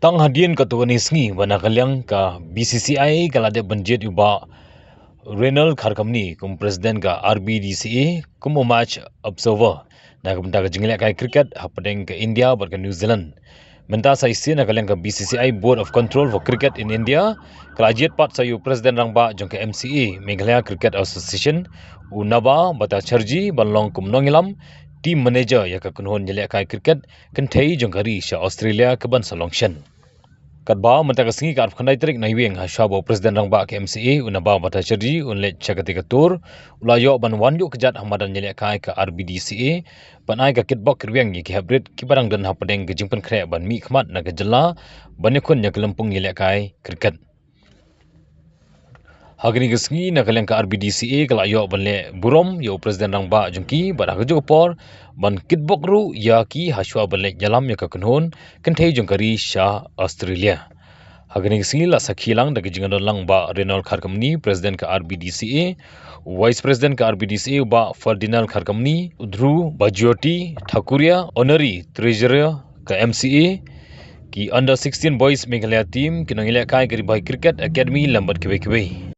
Tang hadian ka tuan isngi wana kalyang ka BCCI kalade banjet uba Renal Kharkamni kum president ka RBDCA kum match observer na kumta ka jingla kai cricket happening ka India bar ka New Zealand menta sa isi na kalyang ka BCCI Board of Control for Cricket in India kalajiat pat sayu president rangba jong ka MCA Meghalaya Cricket Association unaba bata charji banlong kum nongilam team manager ya ka kunhon jele kai cricket kenthei jong kari sha Australia ka ban salongshan Kadba mentakas ngi karf khandai trik na hiweng ha shabo president rangba ke MCA unaba bata charji unle chakati katur ulayo ban wanyu kejat hamadan nyele kai ka RBDCA banai ka kitbok kirweng ki hybrid ki barang dan hapadeng ke jingpan khre ban mi khmat na gejala banekun nya kelempung nyele kai cricket Hagni gesngi na kaleng ka RBDCA kala yo banle burom yo president rangba jungki bara kejo por ban kitbok ru ya ki haswa banle jalam ya ka kunhon kenthei jungkari sha Australia Hagni gesngi la sakhilang da gejingan lang ba Renal Kharkamni president ka RBDCA vice president ka RBDCA ba Ferdinand Kharkamni Udru Bajyoti Thakuria honorary treasurer ka MCA ki under 16 boys Meghalaya team kinangile kai gari bai cricket academy lambat kebe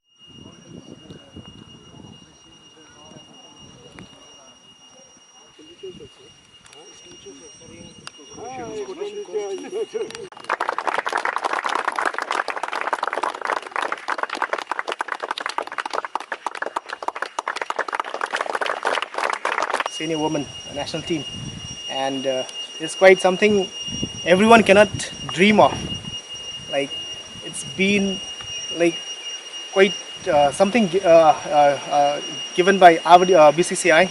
Senior women national team, and it's quite something everyone cannot dream of. Like it's been like quite something given by our BCCI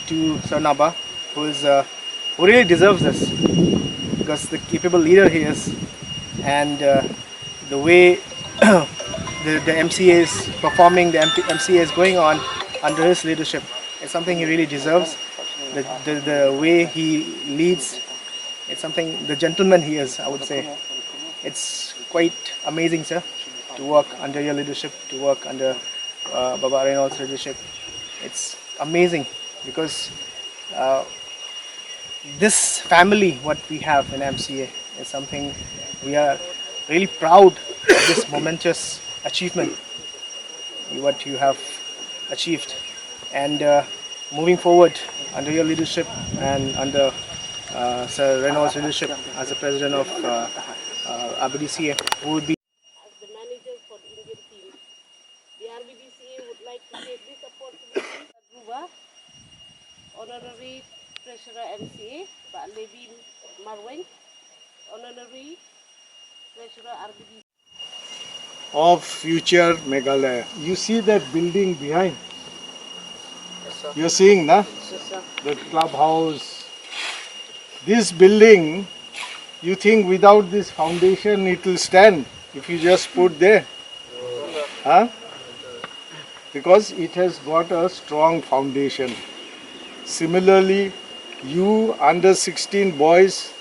to Sarnaba, who really deserves this because the capable leader he is, and the way the MCA is performing, the MCA is going on under his leadership. It's something he really deserves. The way he leads, it's something, the gentleman he is, I would say. It's quite amazing, sir, to work under your leadership, to work under Baba Reynolds' leadership. It's amazing because this family, what we have in MCA, is something we are really proud of this momentous achievement, what you have achieved. And moving forward under your leadership and under Sir Reynolds' leadership as the president of RBDCA, who would be as the manager for the Indian team. The RBDCA would like to take this opportunity to Druva, Honorary Treasurer MCA, Pak Levin Marweng, Honorary Treasurer RBDCA. Of future Meghalaya. You see that building behind? You're seeing, na? The clubhouse. This building, you think without this foundation it will stand if you just put there? Huh? Because it has got a strong foundation. Similarly, you under 16 boys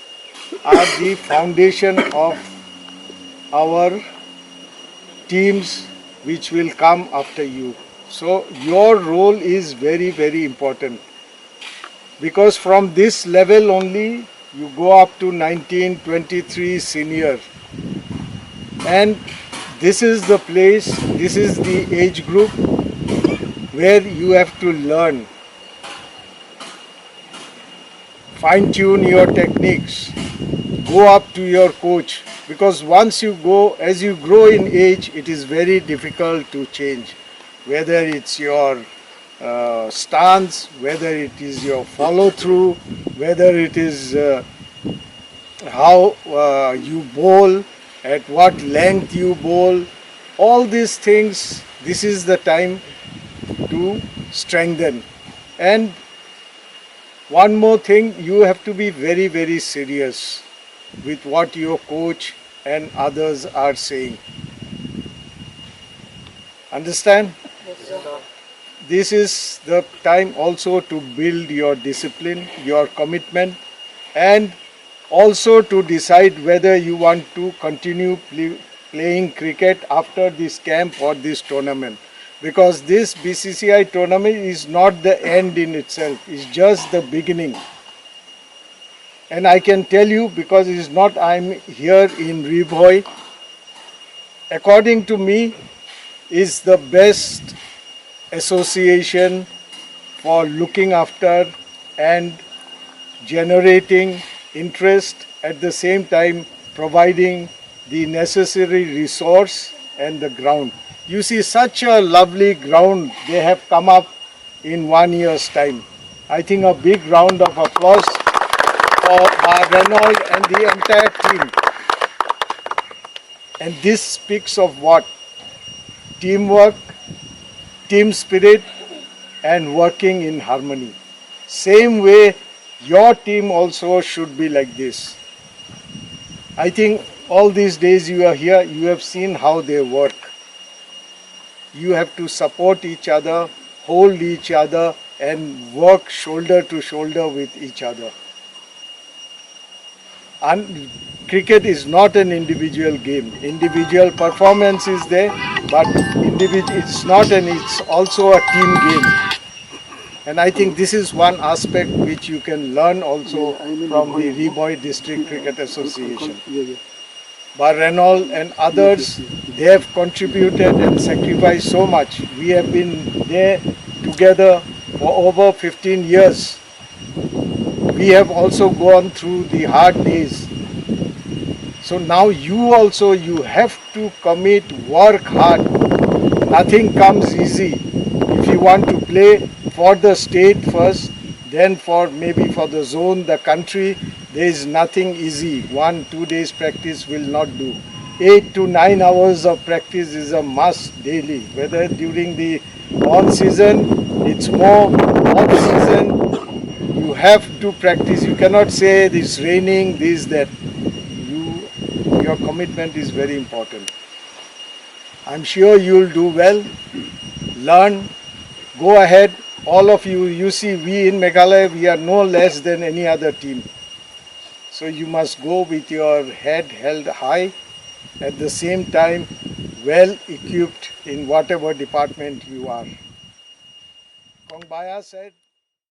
are the foundation of our teams which will come after you. So your role is very, very important because from this level only you go up to 19, 23 senior, and this is the place, this is the age group where you have to learn, fine tune your techniques, go up to your coach, because once you go, as you grow in age, it is very difficult to change. Whether it's your stance, whether it is your follow through, whether it is how you bowl, at what length you bowl, all these things, this is the time to strengthen. And one more thing, you have to be very, very serious with what your coach and others are saying. Understand? This is the time also to build your discipline, your commitment, and also to decide whether you want to continue playing cricket after this camp or this tournament. Because this BCCI tournament is not the end in itself, it's just the beginning. And I can tell you, because it is not I'm here in Ribhoi, according to me, is the best association for looking after and generating interest, at the same time providing the necessary resource and the ground. You see, such a lovely ground they have come up in 1 year's time. I think a big round of applause for Renault and the entire team. And this speaks of what? Teamwork, team spirit, and working in harmony. Same way, your team also should be like this. I think all these days you are here, you have seen how they work. You have to support each other, hold each other, and work shoulder to shoulder with each other. And cricket is not an individual game. Individual performance is there, but it's not, and it's also a team game. And I think this is one aspect which you can learn also from the Ribhoi District Cricket Association. But Renault and others, they have contributed and sacrificed so much. We have been there together for over 15 years. We have also gone through the hard days. So now you also, you have to commit, work hard. Nothing comes easy. If you want to play for the state first, then for maybe for the zone, the country, there is nothing easy. 1-2 days practice will not do. 8 to 9 hours of practice is a must daily. Whether during the on season, it's more, off season, you have to practice. You cannot say it's raining, this, that. Your commitment is very important. I'm sure you'll do well. Learn, go ahead. All of you, you see, we in Meghalaya, we are no less than any other team. So you must go with your head held high, at the same time well equipped in whatever department you are. Kongbaya said,